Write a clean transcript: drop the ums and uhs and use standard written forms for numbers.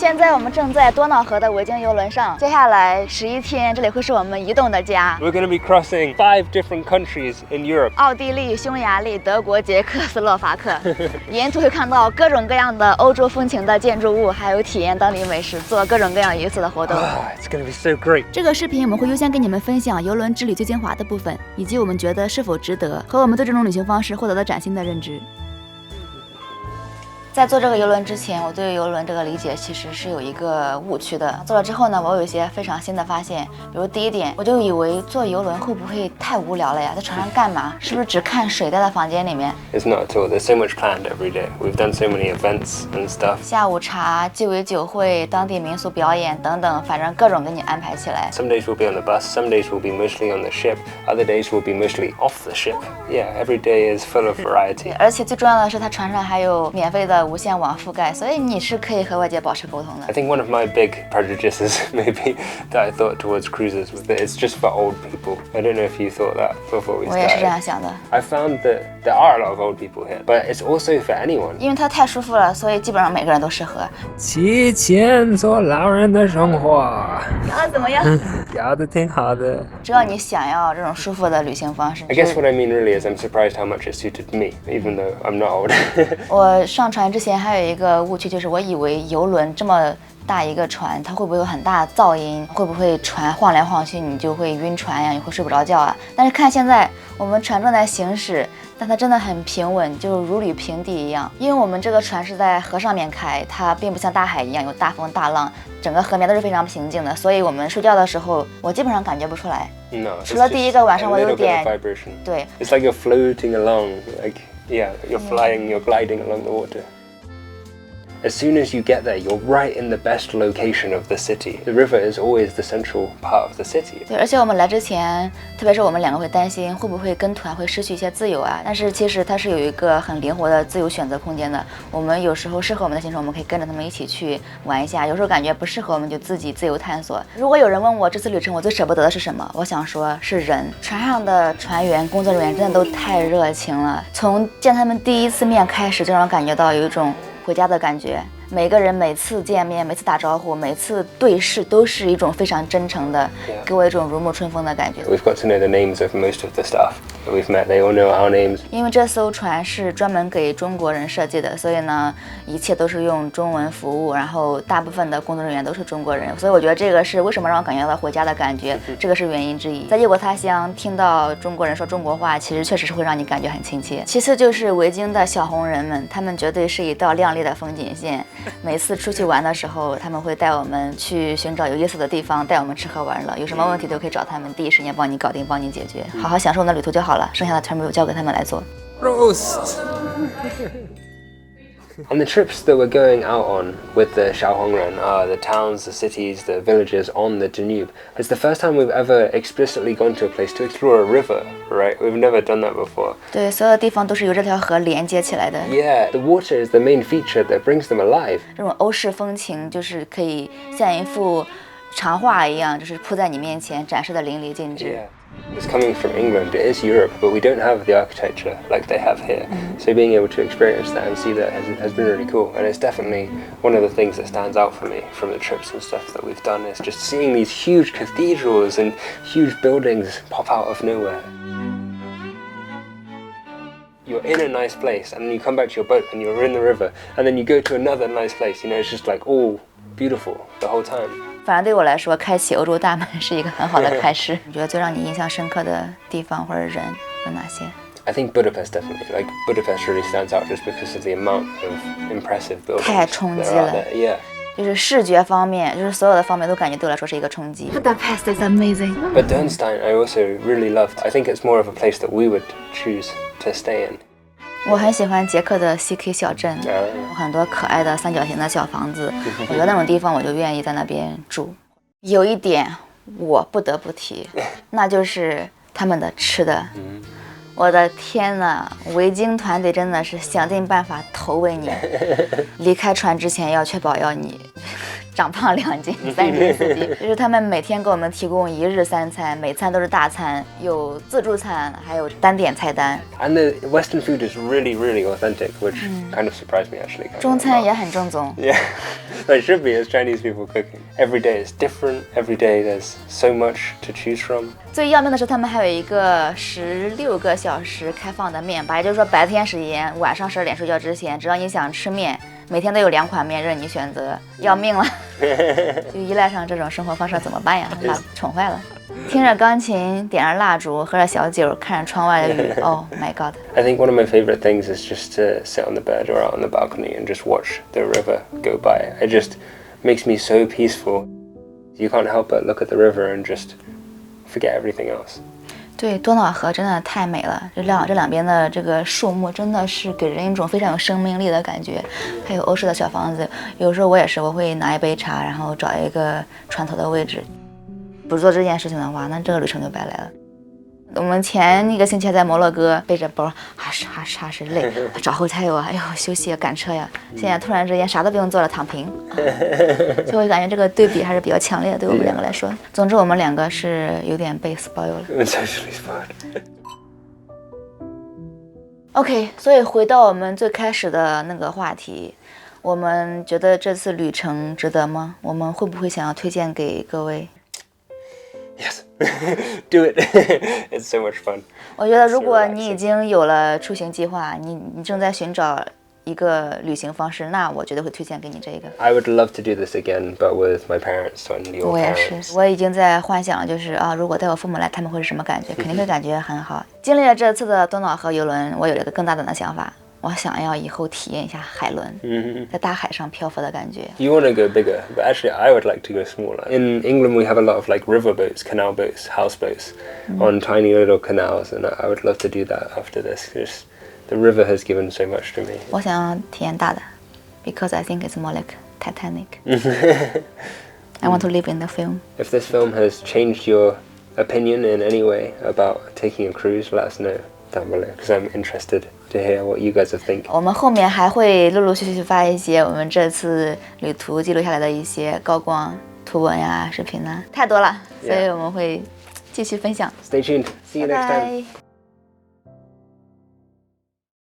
现在我们正在多瑙河的维京游轮上，接下来11天，这里会是我们移动的家。We're going to be crossing 5 different countries in Europe. 奥地利、匈牙利、德国、捷克斯洛伐克，沿途会看到各种各样的欧洲风情的建筑物，还有体验当地美食，做各种各样有意思的活动。It's going to be so great. 这个视频我们会优先跟你们分享游轮之旅最精华的部分，以及我们觉得是否值得，和我们对这种旅行方式获得了崭新的认知。在坐这个游轮之前，我对游轮这个理解其实是有一个误区的。坐了之后呢，我有一些非常新的发现。比如第一点，我就以为坐游轮会不会太无聊了呀？在船上干嘛？是不是只看水，待在房间里面？ It's not at all. There's so much planned every day. We've done so many events and stuff. 下午茶、鸡尾酒会、当地民俗表演等等，反正各种给你安排起来。 Some days we'll be on the bus, some days we'll be mostly on the ship, other days we'll be mostly off the ship. Yeah, every day is full of variety. 而且最重要的是，它船上还有免费的无线网覆盖，所以你是可以和外界保持沟通的。 I think one of my big prejudices maybe that I thought towards cruises was that it's just for old people. I don't know if you thought that before we 我也是这样 started. 想的， I found that there are a lot of old people here, but it's also for anyone. 因为它太舒服了，所以基本上每个人都适合。提前做老人的生活，聊得怎么样？聊得挺好的。只要你想要这种舒服的旅行方式。 I guess what I mean really is I'm surprised how much it suited me, even though I'm not old. 我上船之前还有一个误区，就是我以为游轮这么大一个船，它会不会有很大的噪音？会不会船晃来晃去，你就会晕船呀，你会睡不着觉啊？但是看现在我们船正在行驶，但它真的很平稳，就如履平地一样。因为我们这个船是在河上面开，它并不像大海一样有大风大浪，整个河面都是非常平静的，所以我们睡觉的时候，我基本上感觉不出来。 No, 除了第一个晚上我有 a little bit 点 of vibration. 对， It's like you're floating along, like yeah, you're flying, you're gliding along the water. As soon as you get there, you're right in the best location of the city. The river is always the central part of the city. 对，而且我们来之前，特别是我们两个会担心会不会跟团会失去一些自由啊。但是其实它是有一个很灵活的自由选择空间的。我们有时候适合我们的行程，我们可以跟着他们一起去玩一下；有时候感觉不适合，我们就自己自由探索。如果有人问我这次旅程我最舍不得的是什么，我想说是人。船上的船员、工作人员真的都太热情了，从见他们第一次面开始，就让我感觉到有一种回家的感觉。每个人每次见面、每次打招呼、每次对视，都是一种非常真诚的，给我一种如沐春风的感觉。 We've got to know the names of most of the staff that we've met. They all know our names. 因为这艘船是专门给中国人设计的，所以呢，一切都是用中文服务，然后大部分的工作人员都是中国人，所以我觉得这个是为什么让我感觉到回家的感觉，这个是原因之一。在异国他乡听到中国人说中国话，其实确实是会让你感觉很亲切。其次就是维京的小红人们，他们绝对是一道亮丽的风景线。每次出去玩的时候，他们会带我们去寻找有意思的地方，带我们吃喝玩乐，有什么问题都可以找他们，第一时间帮你搞定，帮你解决，好好享受我们的旅途就好了，剩下的全部交给他们来做。 Prost! On the trips that we're going out on with the Xiaohongren are the towns, the cities, the villages on the Danube. It's the first time we've ever explicitly gone to a place to explore a river, right? We've never done that before. 对，所有的地方都是由这条河连接起来的。 Yeah, the water is the main feature that brings them alive. 这种欧式风情就是可以像一幅长画一样，就是铺在你面前，展示的淋漓尽致。 Yeah. It's coming from England. It is Europe, but we don't have the architecture like they have here. So being able to experience that and see that has been really cool. And it's definitely one of the things that stands out for me from the trips and stuff that we've done is just seeing these huge cathedrals and huge buildings pop out of nowhere. You're in a nice place and then you come back to your boat and you're in the river and then you go to another nice place. You know, it's just like all beautiful the whole time. 反正对我来说，开启欧洲大门是一个很好的开始。你觉得最让你印象深刻的地方或者人有哪些？ I think Budapest definitely. Like Budapest really stands out just because of the amount of impressive buildings 太冲击 that are 了。 there. Yeah. 就是视觉方面，就是所有的方面都感觉对我来说是一个冲击。Budapest is amazing. But Dernstein I also really loved. I think it's more of a place that we would choose to stay in. 我很喜欢捷克的 CK 小镇，有很多可爱的三角形的小房子，我觉得那种地方我就愿意在那边住。有一点我不得不提，那就是他们的吃的。我的天呐，维京团队真的是想尽办法投喂你，离开船之前要确保要你长胖2斤、3斤、4斤。就是他们每天给我们提供1日3餐，每餐都是大餐，有自助餐，还有单点菜单。And the Western food is really, really authentic, which kind of surprised me actually. 中餐也很正宗。Yeah, it should be as Chinese people cooking. Every day is different. Every day there's so much to choose from. 最要命的是，他们还有一个16个小时开放的面吧，也就是说白天时间，晚上12点睡觉之前，只要你想吃面，每天都有2款面任你选择，要命了。就依赖上这种生活方式怎么办呀？把宠坏了。听着钢琴，点着蜡烛，喝着小酒，看着窗外的雨。Oh my god! I think one of my favorite things is just to sit on the bed or out on the balcony and just watch the river go by. It just makes me so peaceful. You can't help but look at the river and just forget everything else. 对，多瑙河真的太美了，这两边的这个树木真的是给人一种非常有生命力的感觉，还有欧式的小房子。有时候我也是，我会拿一杯茶，然后找一个船头的位置。不做这件事情的话，那这个旅程就白来了。我们前一个星期还在摩洛哥背着包，哈是累，找后台有哎呦休息赶车呀。现在突然之间啥都不用做了，躺平，所以我感觉这个对比还是比较强烈的，对我们两个来说。总之我们两个是有点被 spoil 了。Totally spoiled. OK， 所以回到我们最开始的那个话题，我们觉得这次旅程值得吗？我们会不会想要推荐给各位？ Yes, do it. It's so much fun. 我觉得如果你已经有了出行计划，你正在寻找一个旅行方式，那我绝对会推荐给你这个。I would love to do this again, but with my parents and your 我也 parents. 是，我已经在幻想，就是如果带我父母来，他们会是什么感觉？肯定会感觉很好。经历了这次的多瑙河游轮，我有了一个更大胆的想法，我想要以后体验一下海轮，在大海上漂浮的感觉。You want to go bigger, but actually I would like to go smaller. In England we have a lot of like river boats, canal boats, houseboats on tiny little canals, and I would love to do that after this. Just the river has given so much to me. 我想要体验大的 ，because I think it's more like Titanic. I want to live in the film. If this film has changed your opinion in any way about taking a cruise, let us know down below, because I'm interested to hear what you guys think. 我们后面还会陆陆续续发一些我们这次旅途记录下来的一些高光图文呀、视频啊，太多了，所以我们会继续分享。 Stay tuned. See you next time. Bye.